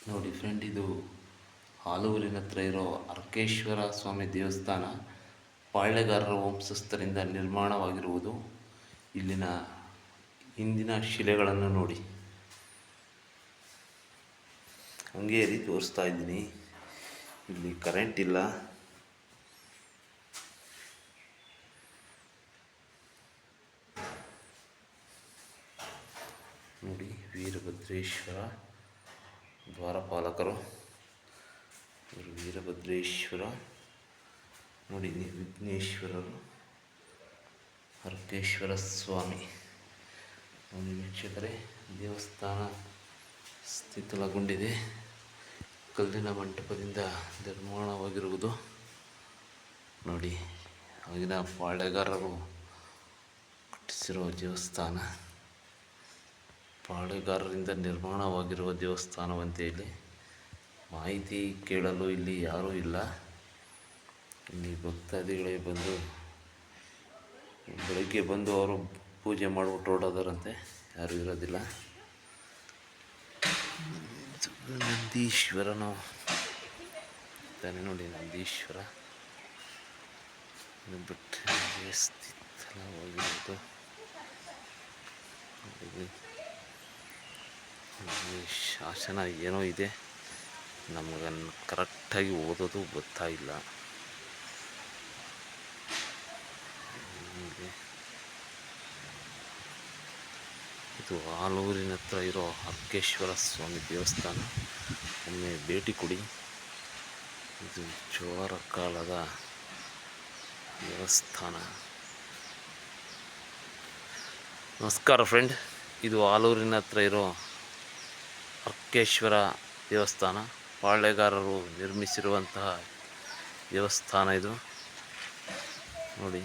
ನೋಡಿ ಫ್ರೆಂಡ್, ಇದು ಆಲೂರಿನ ಹತ್ರ ಇರೋ ಅರ್ಕೇಶ್ವರ ಸ್ವಾಮಿ ದೇವಸ್ಥಾನ ಪಾಳ್ಯಗಾರರ ವಂಶಸ್ಥರಿಂದ ನಿರ್ಮಾಣವಾಗಿರುವುದು. ಇಲ್ಲಿನ ಹಿಂದಿನ ಶಿಲೆಗಳನ್ನು ನೋಡಿ. ಹಂಗೇರಿ ತೋರಿಸ್ತಾ ಇದ್ದೀನಿ. ಇಲ್ಲಿ ಕರೆಂಟ್ ಇಲ್ಲ. ನೋಡಿ, ವೀರಭದ್ರೇಶ್ವರ ದ್ವಾರಪಾಲಕರು. ಇವರು ವೀರಭದ್ರೇಶ್ವರ. ನೋಡಿ, ವಿಘ್ನೇಶ್ವರರು, ಅರ್ಕೇಶ್ವರ ಸ್ವಾಮಿ. ನೋಡಿ ವೀಕ್ಷಕರೇ, ದೇವಸ್ಥಾನ ಸ್ಥಿತಲಗೊಂಡಿದೆ. ಕಲ್ಲಿನ ಮಂಟಪದಿಂದ ನಿರ್ಮಾಣವಾಗಿರುವುದು. ನೋಡಿ, ಆಗಿನ ಪಾಳೆಗಾರರು ಕಟ್ಟಿಸಿರುವ ದೇವಸ್ಥಾನ. ಪಾಳೆಗಾರರಿಂದ ನಿರ್ಮಾಣವಾಗಿರುವ ದೇವಸ್ಥಾನವಂತೆ. ಇಲ್ಲಿ ಮಾಹಿತಿ ಕೇಳಲು ಇಲ್ಲಿ ಯಾರೂ ಇಲ್ಲ. ಇಲ್ಲಿ ಭಕ್ತಾದಿಗಳೇ ಬಂದು ಬೆಳಗ್ಗೆ ಬಂದು ಅವರು ಪೂಜೆ ಮಾಡಿಬಿಟ್ಟು ಹೊರಡೋದರಂತೆ, ಯಾರೂ ಇರೋದಿಲ್ಲ. ನಂದೀಶ್ವರನು ಇದ್ದಾನೆ ನೋಡಿ, ನಂದೀಶ್ವರ ಬಿಟ್ಟರೆ ಸ್ಥಿತಲವಾಗಿರುವುದು. ಶಾಸನ ಏನೋ ಇದೆ, ನಮಗೆ ಕರೆಕ್ಟಾಗಿ ಓದೋದು ಗೊತ್ತಾ ಇಲ್ಲ. ಇದು ಆಲೂರಿನ ಹತ್ರ ಇರೋ ಅರ್ಕೇಶ್ವರ ಸ್ವಾಮಿ ದೇವಸ್ಥಾನ. ಒಮ್ಮೆ ಭೇಟಿ ಕೊಡಿ. ಇದು ಚೋಳರ ಕಾಲದ ದೇವಸ್ಥಾನ. ನಮಸ್ಕಾರ ಫ್ರೆಂಡ್, ಇದು ಆಲೂರಿನ ಹತ್ರ ಇರೋ ಅರ್ಕೇಶ್ವರ ದೇವಸ್ಥಾನ. ಪಾಳೆಗಾರರು ನಿರ್ಮಿಸಿರುವಂತಹ ದೇವಸ್ಥಾನ ಇದು. ನೋಡಿ.